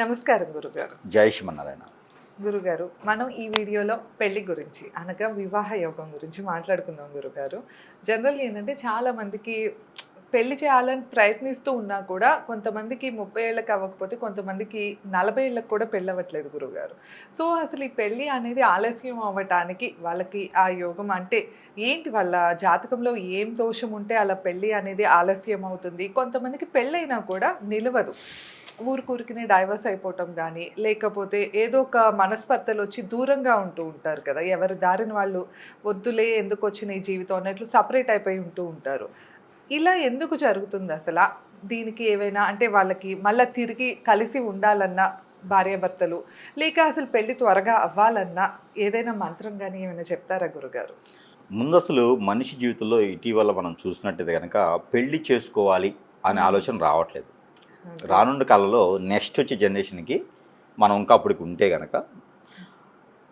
నమస్కారం గురుగారు. జై శ్రీమన్నారాయణ. గురుగారు, మనం ఈ వీడియోలో పెళ్లి గురించి అనగా వివాహ యోగం గురించి మాట్లాడుకుందాం గురుగారు. జనరల్గా ఏంటంటే చాలా మందికి పెళ్లి చేయాలని ప్రయత్నిస్తూ ఉన్నా కూడా కొంతమందికి 30 ఏళ్ళకి అవ్వకపోతే కొంతమందికి 40 ఏళ్ళకి కూడా పెళ్ళి అవ్వట్లేదు గురుగారు. సో అసలు ఈ పెళ్ళి అనేది ఆలస్యం అవ్వటానికి వాళ్ళకి ఆ యోగం అంటే ఏంటి, వాళ్ళ జాతకంలో ఏం దోషం ఉంటే అలా పెళ్ళి అనేది ఆలస్యం అవుతుంది? కొంతమందికి పెళ్ళైనా కూడా నిలవదు, ఊరికూరికినే డైవర్స్ అయిపోవటం కానీ, లేకపోతే ఏదో ఒక మనస్పర్ధలు వచ్చి దూరంగా ఉంటూ ఉంటారు కదా, ఎవరి దారిని వాళ్ళు వద్దులే ఎందుకు వచ్చిన ఈ జీవితం అన్నట్లు సపరేట్ అయిపోయి ఉంటూ ఉంటారు. ఇలా ఎందుకు జరుగుతుంది అసలు? దీనికి ఏవైనా అంటే వాళ్ళకి మళ్ళీ తిరిగి కలిసి ఉండాలన్నా భార్యాభర్తలు, లేక అసలు పెళ్లి త్వరగా అవ్వాలన్నా ఏదైనా మంత్రం కానీ ఏమైనా చెప్తారా గురుగారు? ముందు అసలు మనిషి జీవితంలో ఇటీవల మనం చూసినట్టయితే కనుక పెళ్లి చేసుకోవాలి అనే ఆలోచన రావట్లేదు. రానున్న కాలంలో నెక్స్ట్ వచ్చే జనరేషన్కి మనం ఇంకా అప్పటికి ఉంటే కనుక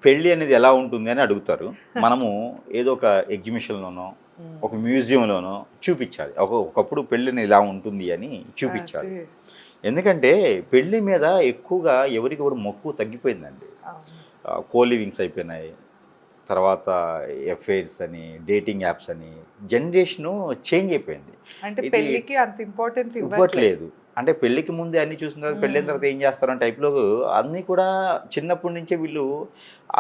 పెళ్ళి అనేది ఎలా ఉంటుంది అని అడుగుతారు. మనము ఏదో ఒక ఎగ్జిబిషన్లోనో ఒక మ్యూజియంలోనో చూపించాలి. ఒకప్పుడు పెళ్ళిని ఇలా ఉంటుంది అని చూపించాలి. ఎందుకంటే పెళ్ళి మీద ఎక్కువగా ఎవరికి కూడా మక్కువ తగ్గిపోయిందండి. కోలివింగ్స్ అయిపోయినాయి, తర్వాత ఎఫైర్స్ అని, డేటింగ్ యాప్స్ అని, జనరేషను చేంజ్ అయిపోయింది. అంటే పెళ్ళికి అంత ఇంపార్టెన్స్ ఇవ్వట్లేదు. అంటే పెళ్ళికి ముందే అన్నీ చూసిన తర్వాత పెళ్ళైన తర్వాత ఏం చేస్తారు అని టైప్లో అన్నీ కూడా చిన్నప్పటి నుంచే వీళ్ళు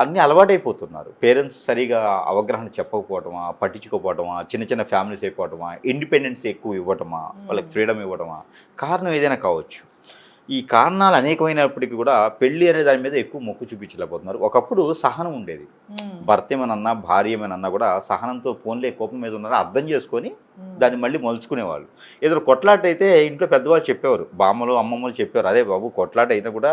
అన్నీ అలవాటైపోతున్నారు. పేరెంట్స్ సరిగా అవగాహన చెప్పకపోవటమా, పట్టించుకోపోవటమా, చిన్న చిన్న ఫ్యామిలీస్ అయిపోవటమా, ఇండిపెండెన్స్ ఎక్కువ ఇవ్వటమా, వాళ్ళకి ఫ్రీడమ్ ఇవ్వటమా, కారణం ఏదైనా కావచ్చు. ఈ కారణాలు అనేకమైనప్పటికీ కూడా పెళ్ళి అనే దాని మీద ఎక్కువ మొక్కు చూపించలేకపోతున్నారు. ఒకప్పుడు సహనం ఉండేది. భర్త ఏమనన్నా భార్య ఏమనన్నా కూడా సహనంతో ఫోన్లే కోపం మీద ఉన్నారో అర్థం చేసుకొని దాన్ని మళ్ళీ మలుచుకునేవాళ్ళు. ఏదో కొట్లాట అయితే ఇంట్లో పెద్దవాళ్ళు చెప్పేవారు, బామ్మలు అమ్మమ్మలు చెప్పేవారు, అదే బాబు కొట్లాట అయినా కూడా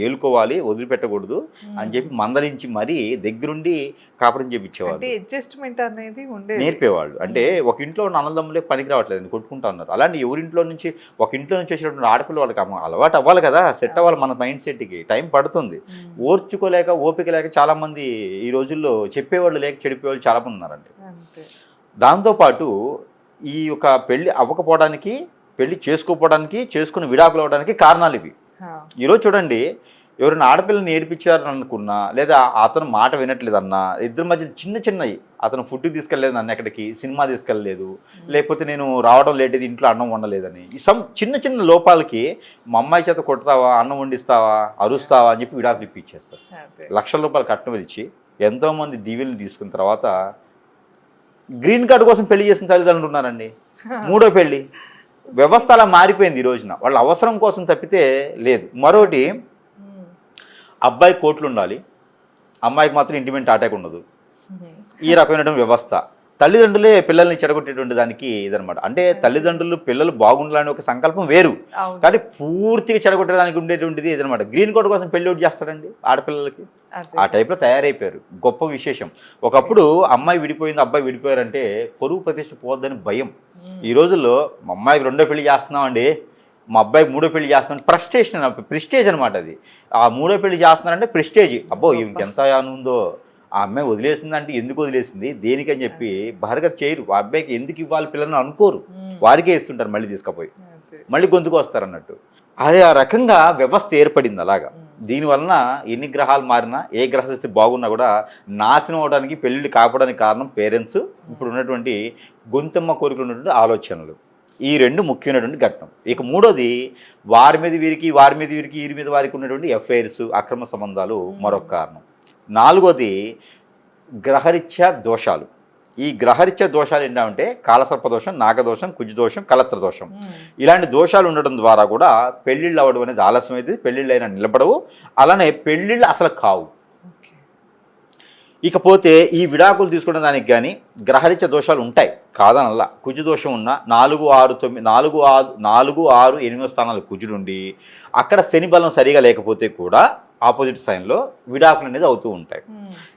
ఏలుకోవాలి, వదిలిపెట్టకూడదు అని చెప్పి మందలించి మరీ దగ్గరుండి కాపురం చేపించేవాళ్ళు, అడ్జస్ట్మెంట్ అనేది నేర్పేవాళ్ళు. అంటే ఒక ఇంట్లో ఉన్న అన్నదమ్ములే పనికి రావట్లేదు, కొట్టుకుంటా ఉన్నారు. అలాంటి ఎవరింట్లో నుంచి ఒక ఇంట్లో నుంచి వచ్చినటువంటి ఆడపిల్ల వాళ్ళకి అలవాటు అవ్వాలి కదా, సెట్ అవ్వాలి మన మైండ్ సెట్కి, టైం పడుతుంది. ఓర్చుకోలేక ఓపిక లేక చాలామంది ఈ రోజుల్లో చెప్పేవాళ్ళు లేక చెడిపోయేవాళ్ళు చాలామంది ఉన్నారండి. దాంతోపాటు ఈ యొక్క పెళ్ళి అవ్వకపోవడానికి, పెళ్ళి చేసుకోకపోవడానికి, చేసుకుని విడాకులు అవ్వడానికి కారణాలు ఇవి. ఈరోజు చూడండి, ఎవరైనా ఆడపిల్లని ఏడిపించారని అనుకున్నా, లేదా అతను మాట వినట్లేదన్నా, ఇద్దరి మధ్య చిన్న చిన్నవి, అతను ఫుడ్ తీసుకెళ్ళలేదు నన్ను ఎక్కడికి, సినిమా తీసుకెళ్ళలేదు, లేకపోతే నేను రావడం లేట్ ఇది, ఇంట్లో అన్నం వండలేదని, చిన్న చిన్న లోపాలకి మా అమ్మాయి చేత కొడతావా, అన్నం వండిస్తావా, అరుస్తావా అని చెప్పి విడాకులు ఇప్పించేస్తారు. లక్షల రూపాయలు కట్నం ఇచ్చి ఎంతోమంది దీవెలను తీసుకున్న తర్వాత గ్రీన్ కార్డు కోసం పెళ్లి చేసిన తల్లిదండ్రులు ఉన్నారండి. మూడో పెళ్ళి వ్యవస్థ అలా మారిపోయింది ఈ రోజున, వాళ్ళ అవసరం కోసం తప్పితే లేదు. మరోటి, అబ్బాయి కోట్లు ఉండాలి, అమ్మాయికి మాత్రం ఇంటిమెంట్ అటాక్ ఉండదు. ఈ రకమైనటువంటి వ్యవస్థ తల్లిదండ్రులే పిల్లల్ని చెడగొట్టేటువంటి దానికి ఇదనమాట. అంటే తల్లిదండ్రులు పిల్లలు బాగుండాలని ఒక సంకల్పం వేరు, కానీ పూర్తిగా చెడగొట్టడానికి ఉండేటువంటిది ఇదనమాట. గ్రీన్ కార్డు కోసం పెళ్లి ఒకటి చేస్తాడండి ఆడపిల్లలకి, ఆ టైప్లో తయారైపోయారు. గొప్ప విశేషం. ఒకప్పుడు అమ్మాయి విడిపోయింది, అబ్బాయి విడిపోయారంటే పొరుగు ప్రతిష్ట పోద్దని భయం. ఈ రోజుల్లో మా అమ్మాయికి రెండో పెళ్లి చేస్తున్నాం అండి, మా అబ్బాయికి మూడో పెళ్లి చేస్తున్నాను, ప్రెస్టేజ్ అనమాట. అది ఆ మూడో పెళ్లి చేస్తున్నారంటే ప్రెస్టేజ్. అబ్బో ఇంకెంత ఉందో, ఆ అమ్మాయి వదిలేసిందంటే ఎందుకు వదిలేసింది, దేనికని చెప్పి బహర్గత్ చేయరు. ఆ అబ్బాయికి ఎందుకు ఇవ్వాలి పిల్లలను అనుకోరు, వారికే ఇస్తుంటారు, మళ్ళీ తీసుకుపోయి మళ్ళీ గొంతుకు వస్తారు అన్నట్టు. అదే ఆ రకంగా వ్యవస్థ ఏర్పడింది అలాగా. దీనివలన ఎన్ని గ్రహాలు మారినా, ఏ గ్రహస్థితి బాగున్నా కూడా నాశనం అవడానికి, పెళ్ళిళ్ళు కాకపోవడానికి కారణం పేరెంట్స్, ఇప్పుడు ఉన్నటువంటి గొంతమ్మ కోరికలు ఉన్నటువంటి ఆలోచనలు. ఈ రెండు ముఖ్యమైనటువంటి ఘట్టం. ఇక మూడోది, వారి మీద వీరికి, వారి మీద వీరికి, వీరి మీద వారికి ఉన్నటువంటి ఎఫైర్స్, అక్రమ సంబంధాలు మరొక కారణం. నాలుగోది గ్రహరీత్యా దోషాలు. ఈ గ్రహరీత్యా దోషాలు ఏంటంటే కాలసర్ప దోషం, నాగదోషం, కుజదోషం, కలత్ర దోషం. ఇలాంటి దోషాలు ఉండడం ద్వారా కూడా పెళ్ళిళ్ళు అవ్వడం అనేది ఆలస్యమైంది, పెళ్ళిళ్ళు అయినా నిలబడవు, అలానే పెళ్ళిళ్ళు అసలు కావు. ఇకపోతే ఈ విడాకులు తీసుకునే దానికి కానీ గ్రహరీత్య దోషాలు ఉంటాయి కాదనల్లా. కుజదోషం ఉన్న 4, 6, 9, 4, 6, 8 స్థానాలు కుజుడుండి అక్కడ శని బలం సరిగా లేకపోతే కూడా ఆపోజిట్ సైన్లో విడాకులు అనేది అవుతూ ఉంటాయి.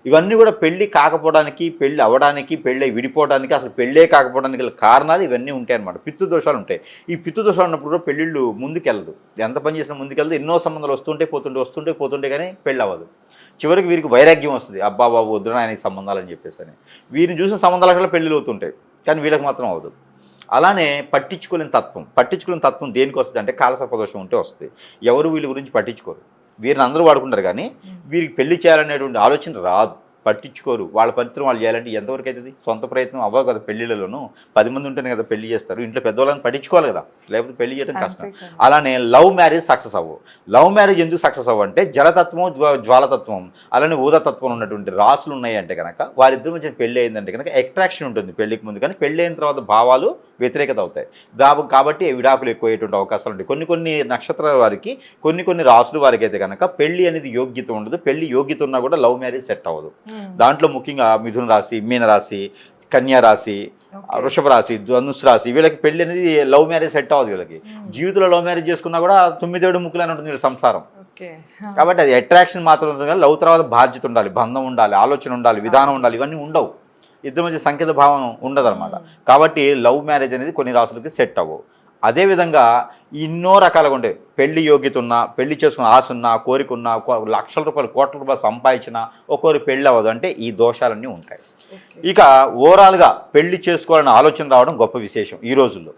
ఇవన్నీ కూడా పెళ్ళి కాకపోవడానికి, పెళ్ళి అవ్వడానికి, పెళ్ళి విడిపోవడానికి, అసలు పెళ్ళే కాకపోవడానికి గల కారణాలు ఇవన్నీ ఉంటాయి అన్నమాట. పితృదోషాలు ఉంటాయి. ఈ పితృదోషాలు ఉన్నప్పుడు కూడా పెళ్ళిళ్ళు ముందుకెళ్ళదు, ఎంత పని చేసినా ముందుకెళ్ళదు. ఎన్నో సంబంధాలు వస్తుంటే కానీ పెళ్ళి అవ్వదు. చివరికి వీరికి వైరాగ్యం వస్తుంది, అబ్బా బాబు వద్దున ఆయనకి సంబంధాలు అని చెప్పేసి అని. వీరిని చూసిన సంబంధాల కల్లా పెళ్ళిళ్ళు అవుతుంటాయి, కానీ వీళ్ళకి మాత్రం అవ్వదు. అలానే పట్టించుకోలేని తత్వం దేనికి వస్తుంది అంటే కాలసర్పదోషం ఉంటే వస్తుంది. ఎవరు వీళ్ళ గురించి పట్టించుకోరు. వీరిని అందరూ వాడుకుంటారు కానీ వీరికి పెళ్లి చేయాలనేటువంటి ఆలోచన రాదు, పట్టించుకోరు. వాళ్ళ పనిత్రం వాళ్ళు చేయాలంటే ఎంతవరకు అవుతుంది? సొంత ప్రయత్నం అవ్వదు కదా. పెళ్లిళ్ళలోనూ 10 మంది ఉంటేనే కదా పెళ్లి చేస్తారు. ఇంట్లో పెద్దవాళ్ళని పట్టించుకోవాలి కదా, లేకపోతే పెళ్లి చేయడం కష్టం. అలానే లవ్ మ్యారేజ్ సక్సెస్ అవ్వవు. లవ్ మ్యారేజ్ ఎందుకు సక్సెస్ అవ్వ అంటే జలతత్వం జ్వాలతత్వం అలానే ఊదతత్వం ఉన్నటువంటి రాసులు ఉన్నాయి అంటే కనుక వారిద్దరి మధ్య పెళ్లి అయిందంటే కనుక అట్రాక్షన్ ఉంటుంది పెళ్లికి ముందు, కానీ పెళ్లి అయిన తర్వాత భావాలు వ్యతిరేకత అవుతాయి. కాబట్టి విడాకులు ఎక్కువయ్యేటువంటి అవకాశాలు ఉంటాయి. కొన్ని నక్షత్రాల వారికి కొన్ని రాసుల వారికి అయితే కనుక పెళ్లి అనేది యోగ్యత ఉండదు. పెళ్లి యోగ్యత ఉన్నా కూడా లవ్ మ్యారేజ్ సెట్ అవ్వదు. దాంట్లో ముఖ్యంగా మిథున రాశి, మీన రాశి, కన్యా రాశి, వృషభ రాశి, ధనుసు రాశి వీళ్ళకి పెళ్లి అనేది లవ్ మ్యారేజ్ సెట్ అవ్వదు. వీళ్ళకి జీవితంలో లవ్ మ్యారేజ్ చేసుకున్నా కూడా 9 ముక్కులని ఉంటుంది వీళ్ళ సంసారం. కాబట్టి అది అట్రాక్షన్ మాత్రం ఉంటుంది కానీ లవ్ తర్వాత బాధ్యత ఉండాలి, బంధం ఉండాలి, ఆలోచన ఉండాలి, విధానం ఉండాలి, ఇవన్నీ ఉండవు. ఇద్దరి మధ్య సంకేత భావం ఉండదు అనమాట. కాబట్టి లవ్ మ్యారేజ్ అనేది కొన్ని రాసులకి సెట్ అవ్వవు. అదేవిధంగా ఎన్నో రకాలుగా ఉంటాయి. పెళ్లి యోగ్యత ఉన్నా, పెళ్లి చేసుకున్న ఆశ ఉన్నా, కోరిక ఉన్నా, లక్షల రూపాయలు కోట్ల రూపాయలు సంపాదించినా ఒక్కొక్కరు పెళ్ళి అవ్వదు. అంటే ఈ దోషాలన్నీ ఉంటాయి. ఇక ఓవరాల్గా పెళ్లి చేసుకోవాలనే ఆలోచన రావడం గొప్ప విశేషం ఈ రోజుల్లో.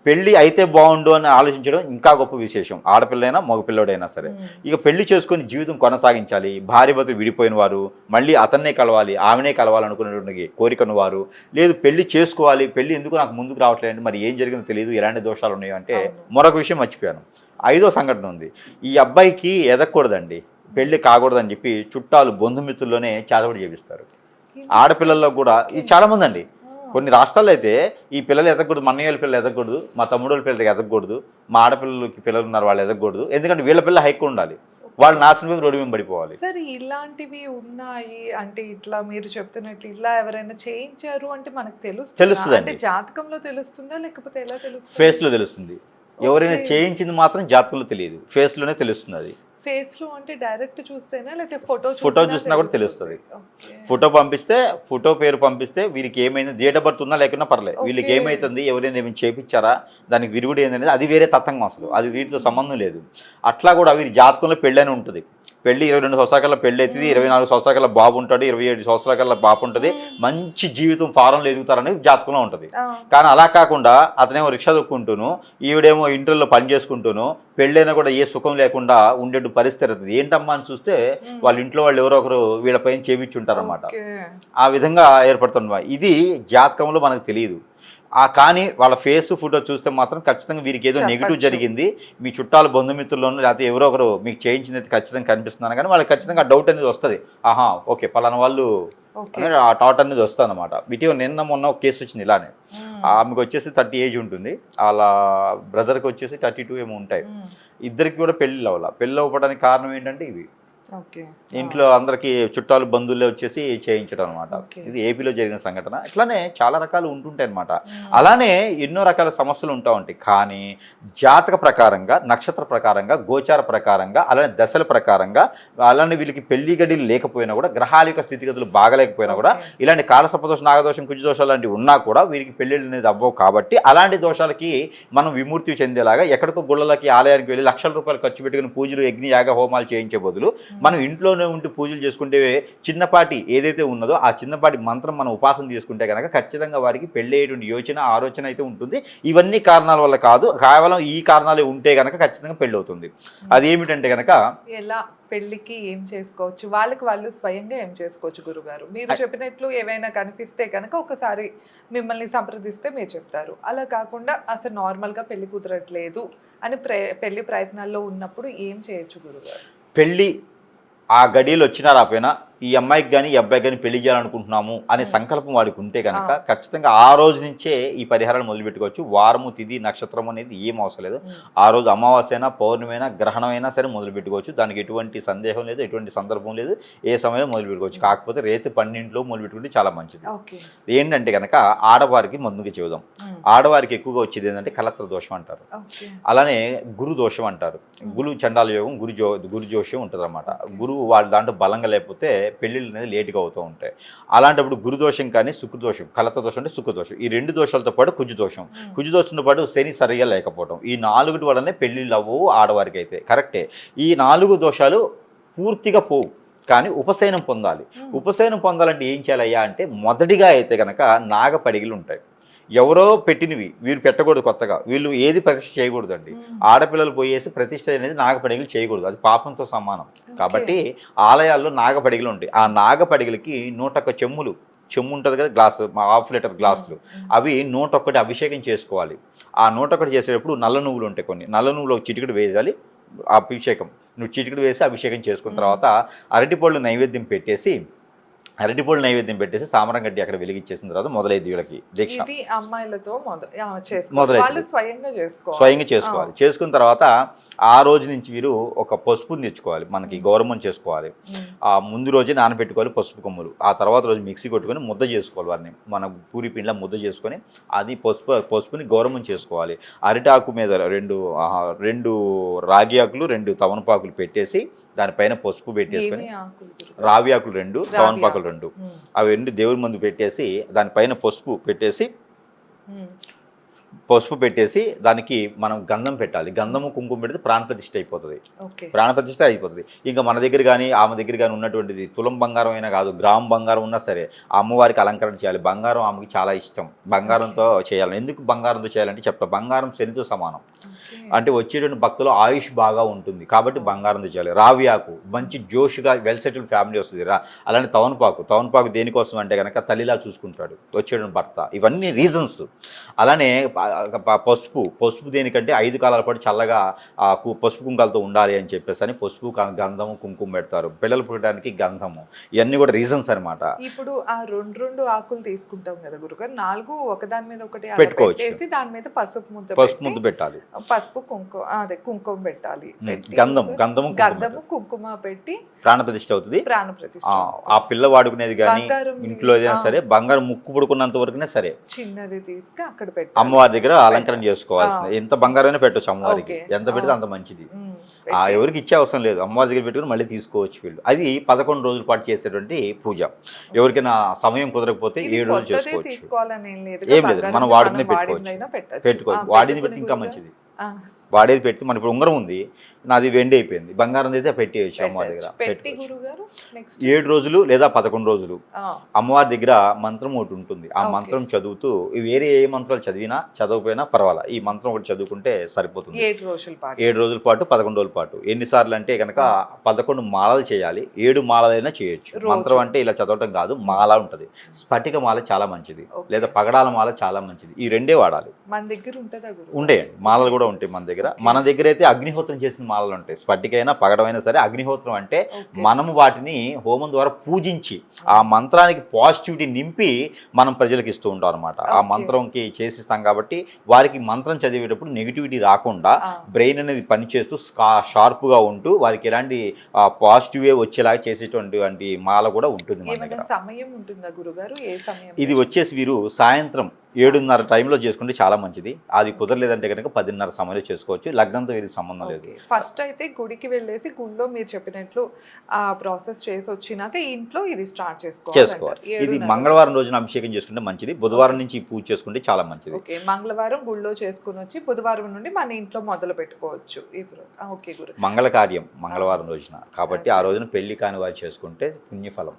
పెళ్లి అయితే బాగుండు అని ఆలోచించడం ఇంకా గొప్ప విశేషం, ఆడపిల్లైనా మగపిల్లడైనా సరే. ఇక పెళ్లి చేసుకొని జీవితం కొనసాగించాలి, భార్య భర్తలు విడిపోయిన వారు మళ్ళీ అతన్నే కలవాలి, ఆమెనే కలవాలనుకునేటువంటి కోరికను వారు, లేదు పెళ్లి చేసుకోవాలి, పెళ్లి ఎందుకు నాకు ముందుకు రావట్లేదు, మరి ఏం జరిగిందో తెలియదు, ఎలాంటి దోషాలు ఉన్నాయో అంటే మరొక విషయం మర్చిపోయాను. 5వ సంఘటన ఉంది. ఈ అబ్బాయికి ఎదగకూడదండి, పెళ్లి కాకూడదని చెప్పి చుట్టాలు బంధుమిత్రుల్లోనే చేతబడి చేపిస్తారు. ఆడపిల్లల్లో కూడా ఇది చాలామంది అండి. కొన్ని రాష్ట్రాల్లో అయితే ఈ పిల్లలు ఎదగకూడదు, మా అన్నయ్య పిల్లలు ఎదగకూడదు, మా తమ్ముడు పిల్లలకి ఎదగకూడదు, మా ఆడపిల్లలకి పిల్లలు ఉన్నారు వాళ్ళు ఎదగకూడదు, ఎందుకంటే వీళ్ళ పిల్లలు హైక్ ఉండాలి, వాళ్ళు నాశనం రోడ్డు మీద పడిపోవాలి. సరే ఇలాంటివి ఉన్నాయి అంటే ఇట్లా మీరు చెప్తున్నట్లు ఇట్లా ఎవరైనా చేయించారు అంటే మనకు తెలుస్తుంది అంటే జాతకంలో తెలుస్తుందా లేకపోతే ఎలా తెలుస్తుంది? ఫేస్ లో తెలుస్తుంది. ఎవరైనా చేయించింది మాత్రం జాతకంలో తెలియదు, ఫేస్ లోనే తెలుస్తుంది. అది ఫేస్ లో అంటే డైరెక్ట్ చూస్తేనా లేకపోతే ఫోటో చూసినా కూడా తెలుస్తుంది. ఫోటో పేరు పంపిస్తే వీరికి ఏమైంది, డేట్ ఆఫ్ బర్త్ ఉన్నా లేకున్నా పర్లేదు, వీళ్ళకి ఏమైతుంది, ఎవరైనా ఏమైనా చేయించారా, దానికి విరుగుడు ఏందనేది అది వేరే తతంగం, అసలు అది వీటితో సంబంధం లేదు. అట్లా కూడా వీరి జాతకంలో పెళ్ళని ఉంటుంది. పెళ్లి 22 సంవత్సరాల పెళ్లి అవుతుంది, 24 సంవత్సరాల బాబు ఉంటాడు, 27 సంవత్సరాల బాబు ఉంటుంది, మంచి జీవితం ఫారంలో ఎదుగుతారని జాతకంలో ఉంటుంది. కానీ అలా కాకుండా అతనేమో రిక్షా దొక్కుంటూను, ఈవిడేమో ఇంటర్లో పని చేసుకుంటూను, పెళ్ళైనా కూడా ఏ సుఖం లేకుండా ఉండే పరిస్థితి అవుతుంది. ఏంటమ్మా అని చూస్తే వాళ్ళ ఇంట్లో వాళ్ళు ఎవరో ఒకరు వీళ్ళపైన చేపించుంటారన్నమాట. ఆ విధంగా ఏర్పడుతుంది. ఇది జాతకంలో మనకు తెలియదు. కానీ వాళ్ళ ఫేస్ ఫోటో చూస్తే మాత్రం ఖచ్చితంగా వీరికి ఏదో నెగిటివ్ జరిగింది, మీ చుట్టాలు బంధుమిత్రుల్లోనూ లేకపోతే ఎవరో ఒకరు మీకు చేయించింది అయితే ఖచ్చితంగా కనిపిస్తున్నాను, కానీ వాళ్ళకి ఖచ్చితంగా ఆ డౌట్ అనేది వస్తుంది. ఆహా ఓకే పలానా వాళ్ళు ఆ థాట్ అనేది వస్తుంది అనమాట. ఇటీవల మొన్న ఒక కేసు వచ్చింది ఇలానే. ఆమెకు వచ్చేసి 30 ఏజ్ ఉంటుంది, వాళ్ళ బ్రదర్కి వచ్చేసి 32 ఏమో ఉంటాయి. ఇద్దరికి కూడా పెళ్ళిళ్ళు అవ్వాలి. పెళ్ళి అవ్వడానికి కారణం ఏంటంటే ఇవి ఇంట్లో అందరికి చుట్టాలు బంధువులే వచ్చేసి చేయించడం అనమాట. ఇది ఏపీలో జరిగిన సంఘటన. ఇట్లానే చాలా రకాలు ఉంటుంటాయి అనమాట. అలానే ఎన్నో రకాల సమస్యలు ఉంటా ఉంటాయి. కానీ జాతక ప్రకారంగా, నక్షత్ర ప్రకారంగా, గోచార ప్రకారంగా, అలానే దశల ప్రకారంగా, అలానే వీళ్ళకి పెళ్లి గడిలు లేకపోయినా కూడా, గ్రహాల యొక్క స్థితిగతులు బాగలేకపోయినా కూడా, ఇలాంటి కాలసర్పదోషం, నాగదోషం, కుజదోషాలు లాంటివి ఉన్నా కూడా వీరికి పెళ్లిళ్ళు అనేది అవ్వవు. కాబట్టి అలాంటి దోషాలకి మనం విముక్తి చెందేలాగా ఎక్కడికో గుళ్ళలకి, ఆలయానికి వెళ్ళి లక్షల రూపాయలు ఖర్చు పెట్టుకుని పూజలు, యజ్ఞ, యాగ, హోమాలు చేయించే బదులు మనం ఇంట్లోనే ఉండి పూజలు చేసుకుంటే చిన్నపాటి ఏదైతే ఉన్నదో ఆ చిన్నపాటి మంత్రం మనం ఉపాసన చేసుకుంటే కనుక ఖచ్చితంగా వారికి పెళ్ళయ్యేటువంటి యోచన, ఆలోచన అయితే ఉంటుంది. ఇవన్నీ కారణాల వల్ల కాదు, కేవలం ఈ కారణాలు ఉంటే కనుక ఖచ్చితంగా పెళ్ళి అవుతుంది. అదేమిటంటే కనుక ఎలా పెళ్లికి ఏం చేసుకోవచ్చు, వాళ్ళకి వాళ్ళు స్వయంగా ఏం చేసుకోవచ్చు గురుగారు? మీరు చెప్పినట్లు ఏవైనా కనిపిస్తే కనుక ఒకసారి మిమ్మల్ని సంప్రదిస్తే మీరు చెప్తారు. అలా కాకుండా అసలు నార్మల్గా పెళ్లి కుదరట్లేదు అని పెళ్లి ప్రయత్నాల్లో ఉన్నప్పుడు ఏం చేయొచ్చు గురుగారు? పెళ్ళి ఆ గడియలు వచ్చినా రాపోయినా ఈ అమ్మాయికి కానీ ఈ అబ్బాయికి కానీ పెళ్లి చేయాలనుకుంటున్నాము అనే సంకల్పం వాడికి ఉంటే కనుక ఖచ్చితంగా ఆ రోజు నుంచే ఈ పరిహారాలు మొదలుపెట్టుకోవచ్చు. వారము, తిథి, నక్షత్రం అనేది ఏం అవసరం లేదు. ఆ రోజు అమావాస్య అయినా, పౌర్ణమైనా, గ్రహణమైనా సరే మొదలుపెట్టుకోవచ్చు. దానికి ఎటువంటి సందేహం లేదు, ఎటువంటి సందర్భం లేదు, ఏ సమయంలో మొదలుపెట్టుకోవచ్చు. కాకపోతే రేతి 12 మొదలుపెట్టుకుంటే చాలా మంచిది. ఏంటంటే కనుక ఆడవారికి ముందుకు చెబుదాం. ఆడవారికి ఎక్కువగా వచ్చేది ఏంటంటే కలత్ర దోషం అంటారు, అలానే గురు దోషం అంటారు. గురు చండాల యోగం, గురు జోషం ఉంటుంది అన్నమాట. గురువు వాళ్ళ దాంట్లో బలంగా లేకపోతే పెళ్ళిళ్ళు అనేది లేట్గా అవుతూ ఉంటాయి. అలాంటప్పుడు గురుదోషం కానీ శుక్రదోషం, కలత దోషం అంటే శుక్రదోషం, ఈ 2 దోషాలతో పాటు కుజదోషం, కుజదోషంతో పాటు శని సరిగా లేకపోవడం, ఈ 4 వల్లనే పెళ్ళిళ్ళు అవ్వవు ఆడవారికి అయితే. కరెక్టే. ఈ 4 దోషాలు పూర్తిగా పోవు, కానీ ఉపశయనం పొందాలి. ఉపశయనం పొందాలంటే ఏం చేయాలయ్యా అంటే మొదటిగా అయితే కనుక నాగపడిగలు ఉంటాయి. ఎవరో పెట్టినవి వీరు పెట్టకూడదు కొత్తగా, వీళ్ళు ఏది ప్రతిష్ఠ చేయకూడదండి. ఆడపిల్లలు పోయేసి ప్రతిష్ఠ అనేది నాగపడిగలు చేయకూడదు, అది పాపంతో సమానం. కాబట్టి ఆలయాల్లో నాగపడిగలు ఉంటాయి. ఆ నాగపడిగలకి 101 చెమ్ము ఉంటుంది కదా, గ్లాసు, 1/2 లీటర్ గ్లాసులు, అవి 101 అభిషేకం చేసుకోవాలి. ఆ 101 చేసేటప్పుడు నల్ల నువ్వులు ఉంటాయి, కొన్ని నల్ల నువ్వులు చిటికెడు వేయాలి. అభిషేకం నువ్వు చిటికెడు వేసి అభిషేకం చేసుకున్న తర్వాత అరటిపళ్ళు నైవేద్యం పెట్టేసి సామరం గడ్డి అక్కడ వెలిగించేసిన తర్వాత మొదలైంది వీళ్ళకి దీక్ష. ఇది అమ్మాయిలతో మొదలైంది, స్వయంగా చేసుకోవాలి. చేసుకున్న తర్వాత ఆ రోజు నుంచి వీరు ఒక పసుపుని తెచ్చుకోవాలి, మనకి గౌరవం చేసుకోవాలి. ఆ ముందు రోజే నానబెట్టుకోవాలి పసుపు కొమ్ములు. ఆ తర్వాత రోజు మిక్సీ కొట్టుకొని ముద్ద చేసుకోవాలి, వారిని మన పూరి పిండిలా ముద్ద చేసుకొని అది పసుపుని గౌరవం చేసుకోవాలి. అరిటాకు మీద రెండు రాగి ఆకులు, 2 తమలపాకులు పెట్టేసి దానిపైన పసుపు పెట్టేసుకొని, రావి ఆకులు 2, తమలపాకులు 2, అవి 2 దేవుడి ముందు పెట్టేసి దానిపైన పసుపు పెట్టేసి దానికి మనం గంధం పెట్టాలి. గంధము కుంకుమ పెడితే ప్రాణప్రతిష్ఠ అయిపోతుంది. ఇంకా మన దగ్గర కానీ ఆమె దగ్గర కానీ ఉన్నటువంటిది తులం బంగారం అయినా కాదు, గ్రామ్ బంగారం ఉన్నా సరే అమ్మవారికి అలంకరణ చేయాలి. బంగారం ఆమెకి చాలా ఇష్టం, బంగారంతో చేయాలి. ఎందుకు బంగారంతో చేయాలంటే చెప్తా, బంగారం శనితో సమానం. అంటే వచ్చేటువంటి భక్తులు ఆయుష్ బాగా ఉంటుంది కాబట్టి బంగారంతో చేయాలి. రావి ఆకు మంచి జోష్గా వెల్ సెటిల్డ్ ఫ్యామిలీ వస్తుంది. అలానే తవనపాకు దేనికోసం అంటే కనుక తల్లిలా చూసుకుంటాడు వచ్చేటువంటి భర్త. ఇవన్నీ రీజన్స్. అలానే పసుపు దేనికంటే 5 కాలాల పాటు చల్లగా పసుపు కుంకాలతో ఉండాలి అని చెప్పేసి అని పసుపు, గంధము, కుంకుమ పెడతారు. పిల్లలు పుట్టడానికి గంధము, ఇవన్నీ కూడా రీజన్స్ అనమాట. ఇప్పుడు ఆ 2 ఆకులు తీసుకుంటాం కదా గురుగారు, 4 ఒకదాని మీద ఒకటి పెట్టుకోవచ్చు. దాని మీద పసుపు ముద్ద పెట్టాలి, పసుపు కుంకుమ పెట్టాలి, గంధము కుంకుమ పెట్టి ప్రాణప్రతిష్ఠ అవుతుంది. ఆ పిల్ల వాడుకునేది కానీ ఇంట్లో ఏదైనా సరే బంగారం ముక్కు పుడుకున్నంత వరకునే సరే చిన్నది తీసుకు అక్కడ పెట్టి అమ్మవారి దగ్గర అలంకరణ చేసుకోవాల్సింది. ఎంత బంగారమైనా పెట్టవచ్చు అమ్మవారికి, ఎంత పెడితే అంత మంచిది. ఎవరికి ఇచ్చే అవసరం లేదు, అమ్మవారి దగ్గర పెట్టుకుని మళ్ళీ తీసుకోవచ్చు వీళ్ళు. అది 11 రోజుల పాటు చేసేటువంటి పూజ. ఎవరికైనా సమయం కుదరకపోతే 7 రోజులు చేసుకోవచ్చు. ఏం లేదు, మనం వాడుకునే పెట్టుకోవచ్చు. వాడింది పెట్టి ఇంకా మంచిది. వాడేది పెట్టి మన ఇప్పుడు ఉంగరం ఉంది, నాది వెండి అయిపోయింది, బంగారం అయితే పెట్టేయచ్చు అమ్మవారి దగ్గర. 7 రోజులు లేదా 11 రోజులు అమ్మవారి దగ్గర మంత్రం ఒకటి ఉంటుంది. ఆ మంత్రం చదువుతూ వేరే ఏ మంత్రాలు చదవకపోయినా పర్వాలా, ఈ మంత్రం ఒకటి చదువుకుంటే సరిపోతుంది. 7 రోజుల పాటు 11 రోజుల పాటు. ఎన్నిసార్లు అంటే కనుక 11 మాలలు చేయాలి. 7 మాలలైనా చేయొచ్చు. మంత్రం అంటే ఇలా చదవటం కాదు, మాల ఉంటుంది. స్ఫటిక మాల చాలా మంచిది, లేదా పగడాల మాల చాలా మంచిది. ఈ 2 వాడాలి. మన దగ్గర ఉండే మాలలు కూడా ఉంటాయి మన దగ్గర. మన దగ్గర అయితే అగ్నిహోత్రం చేసిన మాలలు ఉంటాయి. స్ఫటికైనా పగడమైనా సరే అగ్నిహోత్రం అంటే మనము వాటిని హోమం ద్వారా పూజించి ఆ మంత్రానికి పాజిటివిటీ నింపి మనం ప్రజలకు ఇస్తూ ఉంటాం అనమాట. ఆ మంత్రంకి చేసిస్తాం కాబట్టి వారికి మంత్రం చదివేటప్పుడు నెగిటివిటీ రాకుండా బ్రెయిన్ అనేది పనిచేస్తూ షార్ప్గా ఉంటూ వారికి ఎలాంటి పాజిటివ్ వచ్చేలాగా చేసేటువంటి మాల కూడా ఉంటుంది మన దగ్గర. ఇది వచ్చేసి వీరు సాయంత్రం 7:30 టైంలో చేసుకుంటే చాలా మంచిది. అది కుదరలేదంటే కనుక 10:30 సమయంలో చేసుకోవచ్చు. లగ్నంతో ఇది సంబంధం లేదు. ఫస్ట్ అయితే గుడికి వెళ్ళేసి గుడిలో మీరు చెప్పినట్లు ఆ ప్రాసెస్ చేసి వచ్చినాక ఇంట్లో ఇది స్టార్ట్ చేసుకోవాలి. ఇది మంగళవారం రోజున అభిషేకం చేసుకుంటే మంచిది. బుధవారం నుంచి పూజ చేసుకుంటే చాలా మంచిది. మంగళవారం గుడిలో చేసుకుని వచ్చి బుధవారం నుండి మన ఇంట్లో మొదలు పెట్టుకోవచ్చు. మంగళ కార్యం మంగళవారం రోజున కాబట్టి ఆ రోజున పెళ్లి కాని వారు చేసుకుంటే పుణ్యఫలం.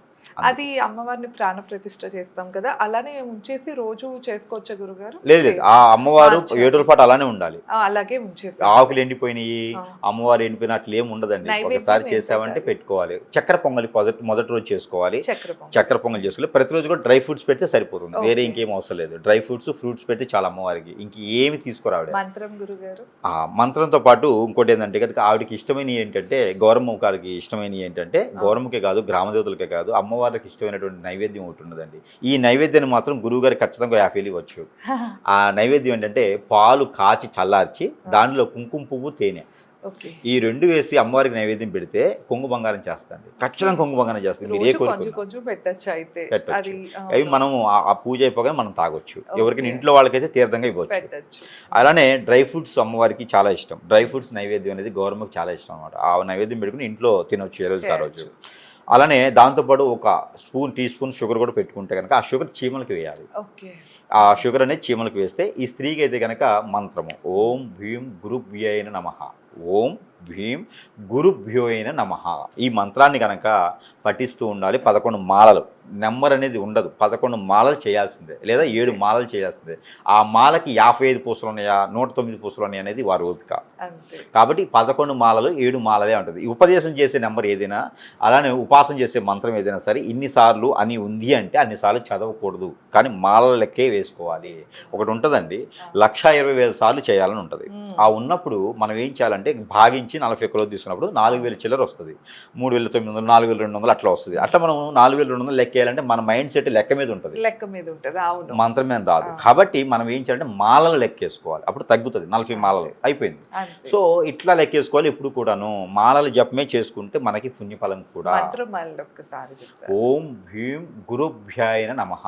అది అమ్మవారిని ప్రాణ ప్రతిష్ఠ చేస్తాం కదా, అలానే ఉంచేసి రోజు చేసుకోవచ్చా గురుగారు? లేదు, ఆ అమ్మవారు 7 రోజుల పాటు అలానే ఉండాలి. అలాగే ఉంచేసి ఆకులు ఎండిపోయినాయి, అమ్మవారు ఎండిపోయిన అట్లా ఏమి ఉండదండి. ఒకసారి చేసామంటే పెట్టుకోవాలి. చక్కెర పొంగలి మొదటి రోజు చేసుకోవాలి. చక్కెర పొంగలి చేసుకోవాలి. ప్రతిరోజు కూడా డ్రై ఫ్రూట్స్ పెడితే సరిపోతుంది, వేరే ఇంకేం అవసరం లేదు. డ్రై ఫ్రూట్స్ పెడితే చాలా అమ్మవారికి ఇంకేమి తీసుకురావడం. మంత్రం గురుగారు, ఆ మంత్రంతో పాటు ఇంకోటి ఏంటంటే కనుక ఆవిడకి ఇష్టమైనవి ఏంటంటే గౌరమ్మ గారికి ఇష్టమైనవి ఏంటంటే గౌరమ్మకే కాదు గ్రామదేవతలకే కాదు అమ్మవారికి ఇష్టమైనటువంటి నైవేద్యం ఒకటి ఉన్నదండి. ఈ నైవేద్యాన్ని మాత్రం గురువు గారికి ఖచ్చితంగా 50 ఇవ్వచ్చు. ఆ నైవేద్యం ఏంటంటే పాలు కాచి చల్లార్చి దానిలో కుంకుమ పువ్వు తేనె ఈ 2 వేసి అమ్మవారికి నైవేద్యం పెడితే కొంగు బంగారం చేస్తాండి. ఖచ్చితంగా కొంగు బంగారం చేస్తుంది. మీరు ఏ కోరుకుంటారు పెట్టచ్చు. అవి మనం ఆ పూజ అయిపోగానే మనం తాగొచ్చు. ఎవరికైనా ఇంట్లో వాళ్ళకైతే తీర్థంగా ఇవ్వచ్చు. అలానే డ్రై ఫ్రూట్స్ అమ్మవారికి చాలా ఇష్టం. డ్రై ఫ్రూట్స్ నైవేద్యం అనేది గౌరమ్మకి చాలా ఇష్టం అనమాట. ఆ నైవేద్యం పెట్టుకుని ఇంట్లో తినొచ్చు ఏ రోజు ఆ రోజు. అలానే దాంతోపాటు ఒక టీ స్పూన్ షుగర్ కూడా పెట్టుకుంటే కనుక ఆ షుగర్ చీమలకి వేయాలి. ఆ షుగర్ అనేది చీమలకు వేస్తే ఈ స్త్రీకి అయితే కనుక మంత్రము ఓం భీం గురుభ్యయ నమః, ఓం భీం గురుభ్యోయన నమః ఈ మంత్రాన్ని కనుక పఠిస్తూ ఉండాలి. 11 మాలలు నెంబర్ అనేది ఉండదు. 11 మాలలు చేయాల్సిందే లేదా 7 మాలలు చేయాల్సిందే. ఆ మాలకి 55 పూసలు ఉన్నాయా 109 పూసలు ఉన్నాయా అనేది వారి ఓపిక. అంతే. కాబట్టి 11 మాలలు 7 మాలలే ఉంటుంది. ఉపదేశం చేసే నెంబర్ ఏదైనా అలానే ఉపాసన చేసే మంత్రం ఏదైనా సరే ఇన్నిసార్లు అని ఉంది అంటే అన్నిసార్లు చదవకూడదు, కానీ మాలల లెక్కే వేసుకోవాలి. ఒకటి ఉంటుందండి, 1,20,000 సార్లు చేయాలని ఉంటుంది. ఆ ఉన్నప్పుడు మనం ఏం చేయాలంటే భాగించి 41 రోజు తీసుకున్నప్పుడు 4,000 చిల్లర వస్తుంది, 3,900 4,200 అట్లా వస్తుంది. అట్లా మనం 4,200 లెక్క వేయాలంటే మన మైండ్ సెట్ లెక్క మీద ఉంటుంది, లెక్క మీద ఉంటుంది. అవును, మంత్రం మీద రాదు. కాబట్టి మనం ఏం చేయాలంటే మాలలు లెక్కేసుకోవాలి, అప్పుడు తగ్గుతుంది. 40 మాలలు అయిపోయింది. అంతే. సో ఇట్లా లెక్కేసుకోవాలి. ఎప్పుడు కూడాను మాలలు జపమే చేసుకుంటే మనకి పుణ్యఫలం కూడా. మంత్రం మళ్ళీ ఒక్కసారి చెప్తారు. ఓం భీం గురుభ్యాయన నమః,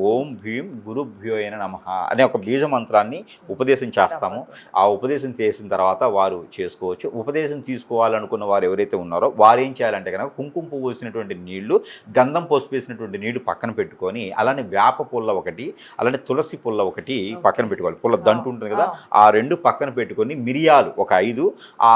ఓం భీం గురుభ్యోయన నమః అనే ఒక బీజ మంత్రాన్ని ఉపదేశం చేస్తాము. ఆ ఉపదేశం చేసిన తర్వాత వారు చేసుకోవచ్చు. ఉపదేశం తీసుకోవాలనుకున్న వారు ఎవరైతే ఉన్నారో వారు ఏం చేయాలంటే కనుక కుంకుమ పువ్వు వేసినటువంటి నీళ్లు, గంధం పసుపు వేసినటువంటి నీళ్లు పక్కన పెట్టుకొని, అలానే వేప పుల్ల ఒకటి, అలానే తులసి పుల్ల ఒకటి పక్కన పెట్టుకోవాలి. పుల్ల దంటు ఉంటుంది కదా, ఆ 2 పక్కన పెట్టుకొని, మిరియాలు ఒక 5, ఆ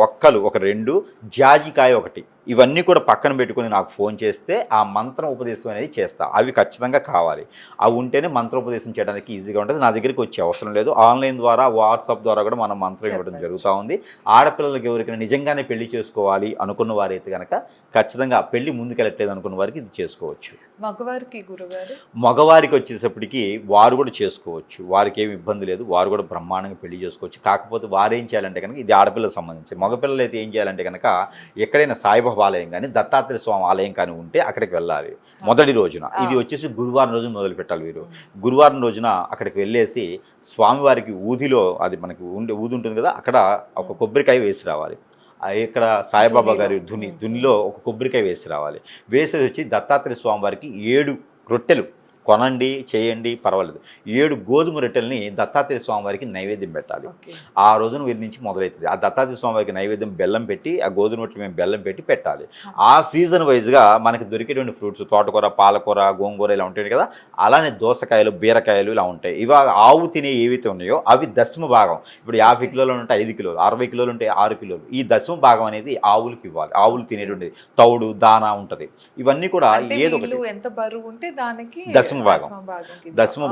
ఒక్కలు ఒక 2, జాజికాయ ఒకటి, ఇవన్నీ కూడా పక్కన పెట్టుకొని నాకు ఫోన్ చేస్తే ఆ మంత్రం ఉపదేశం అనేది చేస్తా. అవి ఖచ్చితంగా కావాలి. అవి ఉంటేనే మంత్రోపదేశం చేయడానికి ఈజీగా ఉంటుంది. నా దగ్గరికి వచ్చే అవసరం లేదు. ఆన్లైన్ ద్వారా వాట్సాప్ ద్వారా కూడా మనం మంత్రం ఇవ్వడం జరుగుతూ ఉంది. ఆడపిల్లలకి ఎవరికైనా నిజంగానే పెళ్లి చేసుకోవాలి అనుకున్న వారైతే కనుక ఖచ్చితంగా పెళ్లి ముందుకెళ్ళట్లేదు అనుకున్న వారికి ఇది చేసుకోవచ్చు. మగవారికి గురుగారు, మగవారికి వచ్చేసప్పటికి వారు కూడా చేసుకోవచ్చు, వారికి ఏమి ఇబ్బంది లేదు, వారు కూడా బ్రహ్మాండంగా పెళ్లి చేసుకోవచ్చు. కాకపోతే వారు ఏం చేయాలంటే కనుక ఇది ఆడపిల్లలకు సంబంధించి. మగపిల్లలు అయితే ఏం చేయాలంటే కనుక ఎక్కడైనా సాయిబాబా ఆలయం కానీ దత్తాత్రేయ స్వామి ఆలయం కానీ ఉంటే అక్కడికి వెళ్ళాలి మొదటి రోజున. ఇది వచ్చేసి గురువారం రోజున మొదలు పెట్టాలి. వీరు గురువారం రోజున అక్కడికి వెళ్ళేసి స్వామివారికి ఊదిలో, అది మనకి ఊది ఉంటుంది కదా, అక్కడ ఒక కొబ్బరికాయ వేసి రావాలి. ఇక్కడ సాయిబాబా గారి దునిలో ఒక కొబ్బరికాయ వేసి రావాలి. వేసేది వచ్చి దత్తాత్రేయ స్వామి వారికి 7 రొట్టెలు కొనండి, చేయండి, పర్వాలేదు. 7 గోధుమ రొట్టెల్ని దత్తాత్రేయ స్వామి వారికి నైవేద్యం పెట్టాలి. ఆ రోజున వీరి నుంచి మొదలవుతుంది. ఆ దత్తాత్రేయ స్వామి వారికి నైవేద్యం బెల్లం పెట్టి, ఆ గోధుమ రొట్టెలు మేము బెల్లం పెట్టి పెట్టాలి. ఆ సీజన్ వైజ్గా మనకి దొరికేటువంటి ఫ్రూట్స్ తోటకూర, పాలకూర, గోంగూర ఇలా ఉంటాయి కదా, అలానే దోసకాయలు, బీరకాయలు ఇలా ఉంటాయి. ఇవా ఆవు తినే ఏవైతే ఉన్నాయో అవి దశమ భాగం. ఇప్పుడు 50 కిలోలు ఉంటే 5 కిలోలు, 60 కిలోలు ఉంటే 6 కిలోలు. ఈ దశమ భాగం అనేది ఆవులకి ఇవ్వాలి. ఆవులు తినేటువంటిది తౌడు, దానా ఉంటుంది. ఇవన్నీ కూడా ఏదో ఒకటి ఎంత బరువు ఉంటే దానికి దశమ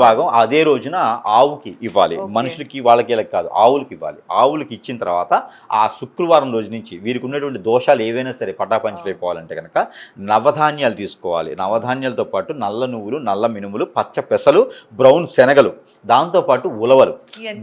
భాగం అదే రోజున ఆవుకి ఇవ్వాలి. మనుషులకి వాళ్ళకి ఇలా కాదు, ఆవులకి ఇవ్వాలి. ఆవులకి ఇచ్చిన తర్వాత ఆ శుక్రవారం రోజు నుంచి వీరికి ఉన్నటువంటి దోషాలు ఏవైనా సరే పటాపంచలు అయిపోవాలంటే కనుక నవధాన్యాలు తీసుకోవాలి. నవధాన్యాలతో పాటు నల్ల నువ్వులు, నల్ల మినుములు, పచ్చ పెసలు, బ్రౌన్ శనగలు, దాంతోపాటు ఉలవలు,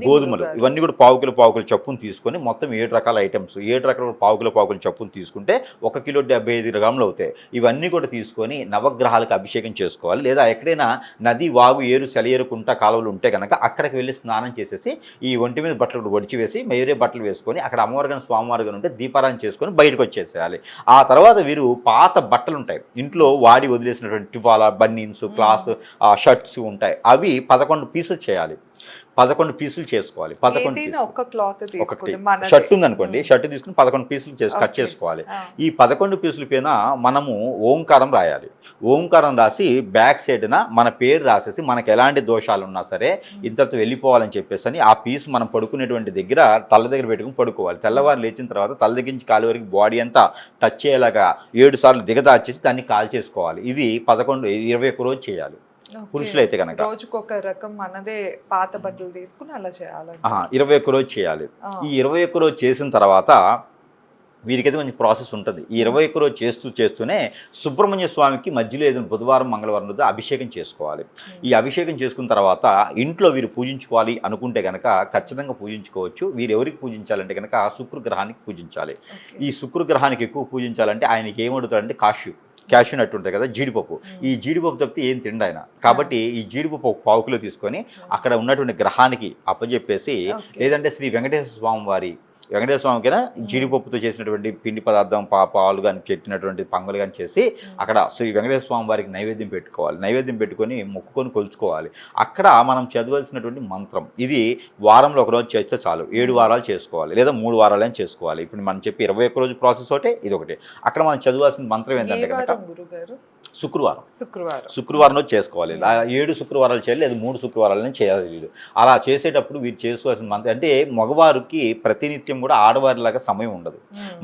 గోధుమలు, ఇవన్నీ కూడా పావు కిలో చప్పును తీసుకొని మొత్తం 7 రకాల ఐటమ్స్, 7 రకాల పావు కిలో చప్పును తీసుకుంటే 1 కిలో 75 గ్రాములు అవుతాయి. ఇవన్నీ కూడా తీసుకొని నవగ్రహాలకు అభిషేకం చేసుకోవాలి. లేదా ఎక్కడైనా నది, వాగు, ఏరు, సెలయేరు, కుంట, కాలువలు ఉంటే కనుక అక్కడికి వెళ్ళి స్నానం చేసేసి ఈ ఒంటి మీద బట్టలు వడిచి వేసి వేరే బట్టలు వేసుకొని అక్కడ అమ్మవారి గాని స్వామివారి గాని ఉంటే దీపారాధన చేసుకొని బయటకు వచ్చేసేయాలి. ఆ తర్వాత వీరు పాత బట్టలు ఉంటాయి, ఇంట్లో వాడి వదిలేసినటువంటి టివాలా, బన్నీన్స్, క్లాత్, షర్ట్స్ ఉంటాయి, అవి 11 పీసెస్ చేయాలి. 11 పీసులు చేసుకోవాలి. 11 పీసులు, ఒకటి షర్ట్ ఉందనుకోండి, షర్ట్ తీసుకుని 11 పీసులు కట్ చేసుకోవాలి. ఈ 11 పీసుల పైన మనము ఓంకారం రాయాలి. ఓంకారం రాసి బ్యాక్ సైడ్న మన పేరు రాసేసి మనకు ఎలాంటి దోషాలు ఉన్నా సరే ఇంతతో వెళ్ళిపోవాలని చెప్పేసి అని ఆ పీసు మనం పడుకునేటువంటి దగ్గర తల దగ్గర పెట్టుకుని పడుకోవాలి. తెల్లవారు లేచిన తర్వాత తల దగ్గర నుంచి కాలు వరకు బాడీ అంతా టచ్ అయ్యేలాగా 7 సార్లు దిగదాచేసి దాన్ని కాల్ చేసుకోవాలి. ఇది 21 రోజు చేయాలి. పురుషులైతే కనుక రోజుకొక రకం మనదే పాత బట్టలు తీసుకుని అలా చేయాలి. 21 రోజు చేయాలి. ఈ 21 రోజు చేసిన తర్వాత వీరికైతే కొంచెం ప్రాసెస్ ఉంటుంది. ఈ 21 రోజు చేస్తూనే సుబ్రహ్మణ్య స్వామికి మధ్యలో ఏదైనా బుధవారం, మంగళవారం రోజు అభిషేకం చేసుకోవాలి. ఈ అభిషేకం చేసుకున్న తర్వాత ఇంట్లో వీరు పూజించుకోవాలి అనుకుంటే కనుక ఖచ్చితంగా పూజించుకోవచ్చు. వీరు ఎవరికి పూజించాలంటే కనుక శుక్రగ్రహానికి పూజించాలి. ఈ శుక్రగ్రహానికి ఎక్కువ పూజించాలంటే ఆయనకి ఏమడుగుతాడంటే క్యాష్యూ నట్టు ఉంటాయి కదా, జీడిపప్పు. ఈ జీడిపప్పు తప్పితే ఏం తిండి ఆయన. కాబట్టి ఈ జీడిపప్పు ఒక పావు కిలో తీసుకొని అక్కడ ఉన్నటువంటి గ్రహానికి అప్పచెప్పేసి, లేదంటే శ్రీ వెంకటేశ్వర స్వామి వారి వెంకటేశ్వర స్వామికైనా జీడిపప్పుతో చేసినటువంటి పిండి పదార్థం, పాలు కానీ పెట్టినటువంటి పొంగలు కానీ చేసి అక్కడ శ్రీ వెంకటేశ్వర స్వామి వారికి నైవేద్యం పెట్టుకోవాలి. నైవేద్యం పెట్టుకొని మొక్కుకొని కొలుచుకోవాలి. అక్కడ మనం చదవాల్సినటువంటి మంత్రం ఇది వారంలో 1 రోజు చేస్తే చాలు. 7 వారాలు చేసుకోవాలి, లేదా 3 వారాలని చేసుకోవాలి. ఇప్పుడు మనం చెప్పి 21 రోజు ప్రాసెస్ ఒకటే, ఇది ఒకటి. అక్కడ మనం చదవాల్సిన మంత్రం ఏంటంటే కనుక శుక్రవారం రోజు చేసుకోవాలి. 7 శుక్రవారాలు చేయాలి, లేదా 3 శుక్రవారాలని చేయాలి వీళ్ళు. అలా చేసేటప్పుడు వీరు చేసుకోవాల్సిన మంత్రం అంటే మగవారికి ప్రతినిత్యం కూడా ఆడవారిలాగా సమయం ఉండదు.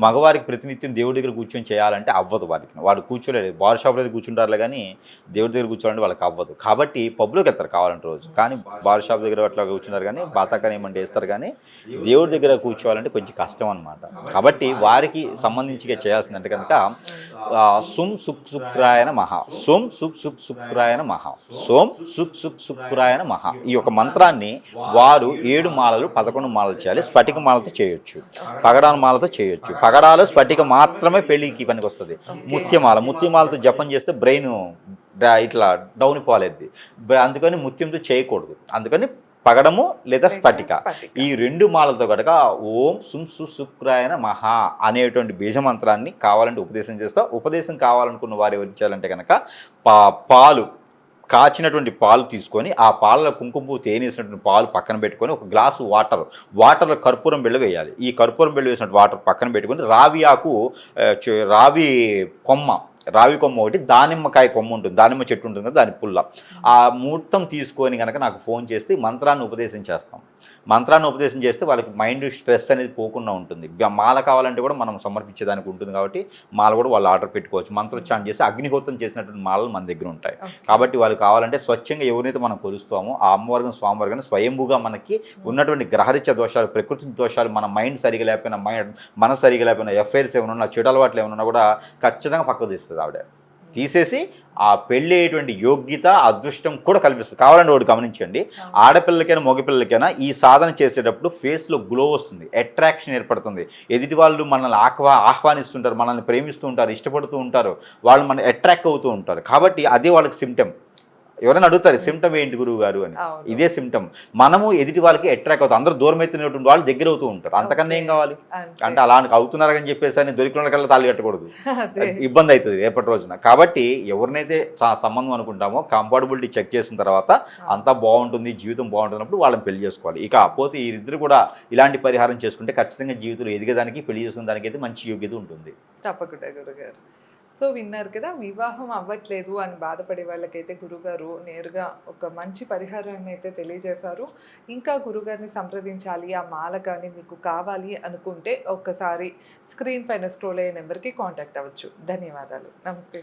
మగవారికి ప్రతినిత్యం దేవుడి దగ్గర కూర్చొని చేయాలంటే అవ్వదు వారికి. వాడు కూర్చోలేదు, బార్ షాప్లో కూర్చుంటారులే కానీ దేవుడి దగ్గర కూర్చోవాలంటే వాళ్ళకి అవ్వదు. కాబట్టి పబ్లోకి వెళ్తారు కావాలంటే రోజు, కానీ బార్ షాప్ దగ్గర అట్లా కూర్చున్నారు కానీ బాతాకాని ఏమంటే వేస్తారు, కానీ దేవుడి దగ్గర కూర్చోవాలంటే కొంచెం కష్టం అనమాట. కాబట్టి వారికి సంబంధించి చేయాల్సిందంటే కనుక సుం సుక్ శుక్రాయన మహా, సోం సుక్ సుక్ శుక్రాయన మహా, సోం సుక్ సుక్ శుక్రాయన మహా. ఈ యొక్క మంత్రాన్ని వారు 7 మాలలు 11 మాలలు చేయాలి. స్ఫటిక మాలతో చేయొచ్చు, పగడాల మాలతో చేయొచ్చు. పగడాలు స్ఫటిక మాత్రమే పెళ్లికి పనికి వస్తుంది. ముత్యమాలతో జపం చేస్తే బ్రెయిన్ ఇట్లా డౌన్ పోలేదు, అందుకని ముత్యంతో చేయకూడదు. అందుకని పగడము లేదా స్ఫటిక, ఈ 2 మాలతో కనుక ఓం సుం శుక్రాయన మహా అనేటువంటి బీజమంత్రాన్ని కావాలంటే ఉపదేశం చేస్తా. ఉపదేశం కావాలనుకున్న వారు ఎవరు ఇచ్చారంటే కనుక పాలు, కాచినటువంటి పాలు తీసుకొని ఆ పాలలో కుంకుమ పువ్వు తేనేసినటువంటి పాలు పక్కన పెట్టుకొని ఒక గ్లాసు వాటర్లో కర్పూరం బిళ్ళ వేయాలి. ఈ కర్పూరం బిళ్ళ వేసినట్టు వాటర్ పక్కన పెట్టుకొని రావి కొమ్మ ఒకటి, దానిమ్మకాయ కొమ్మ ఉంటుంది, దానిమ్మ చెట్టు ఉంటుంది కదా దాని పుల్ల, ఆ ముహూర్తం తీసుకొని కనుక నాకు ఫోన్ చేస్తే మంత్రాన్ని ఉపదేశం చేస్తాం. మంత్రాన్ని ఉపదేశం చేస్తే వాళ్ళకి మైండ్ స్ట్రెస్ అనేది పోకుండా ఉంటుంది. మాల కావాలంటే కూడా మనం సమర్పించేదానికి ఉంటుంది కాబట్టి మాల కూడా వాళ్ళు ఆర్డర్ పెట్టుకోవచ్చు. మంత్రోచ్చారణ చేసి అగ్నిహోత్రం చేసినటువంటి మాలలు మన దగ్గర ఉంటాయి. కాబట్టి వాళ్ళు కావాలంటే స్వచ్ఛంగా ఎవరైతే మనం కొలుస్తామో ఆ అమ్మవారిని స్వామివారిని స్వయంభూగా మనకి ఉన్నటువంటి గ్రహరీత్య దోషాలు, ప్రకృతి దోషాలు, మన మైండ్ సరిగా లేకపోయినా, మనసు సరిగా లేకపోయినా, ఎఫ్ఐఆర్స్ ఏమైనా ఉన్నా, చెడు అలవాట్లు ఏమైనా కూడా ఖచ్చితంగా పక్కకు తీస్తుంది. ఆవిడ తీసేసి ఆ పెళ్ళి అయ్యేటువంటి యోగ్యత, అదృష్టం కూడా కల్పిస్తుంది. కావాలంటే ఒకటి గమనించండి, ఆడపిల్లలకైనా మగపిల్లలకైనా ఈ సాధన చేసేటప్పుడు ఫేస్లో గ్లో వస్తుంది, అట్రాక్షన్ ఏర్పడుతుంది. ఎదుటి వాళ్ళు మనల్ని ఆహ్వానిస్తుంటారు, మనల్ని ప్రేమిస్తూ ఉంటారు, ఇష్టపడుతూ ఉంటారు, వాళ్ళు మన అట్రాక్ట్ అవుతూ ఉంటారు. కాబట్టి అదే వాళ్ళకి సిమ్టమ్. ఎవరైనా అడుగుతారు సిమ్టమ్ ఏంటి గురువు గారు అని, ఇదే సిమ్టమ్. మనము ఎదుటి వాళ్ళకి అట్రాక్ట్ అవుతాం. అందరూ దూరం ఎత్తినటువంటి వాళ్ళు దగ్గర అవుతూ ఉంటారు. అంతకన్నా ఏం కావాలి? అంటే అలా అవుతున్నారని చెప్పేసి అని దొరికిన వాళ్ళకల్లా తాళి కట్టకూడదు, ఇబ్బంది అవుతుంది రేపటి రోజున. కాబట్టి ఎవరినైతే సంబంధం అనుకుంటామో కంపాటబిలిటీ చెక్ చేసిన తర్వాత అంతా బాగుంటుంది, జీవితం బాగుంటున్నప్పుడు వాళ్ళని పెళ్లి చేసుకోవాలి. ఇక పోతే వీరిద్దరు కూడా ఇలాంటి పరిహారం చేసుకుంటే ఖచ్చితంగా జీవితంలో ఎదిగేదానికి, పెళ్లి చేసుకునే దానికి అయితే మంచి యోగ్యత ఉంటుంది. తప్పకుండా గురుగారు. సో విన్నారు కదా, వివాహం అవ్వట్లేదు అని బాధపడే వాళ్ళకైతే గురుగారు నేరుగా ఒక మంచి పరిహారాన్ని అయితే తెలియజేశారు. ఇంకా గురుగారిని సంప్రదించాలి, ఆ మాల కానీ మీకు కావాలి అనుకుంటే ఒక్కసారి స్క్రీన్ పైన స్క్రోల్ అయ్యే నెంబర్కి కాంటాక్ట్ అవ్వచ్చు. ధన్యవాదాలు. నమస్తే.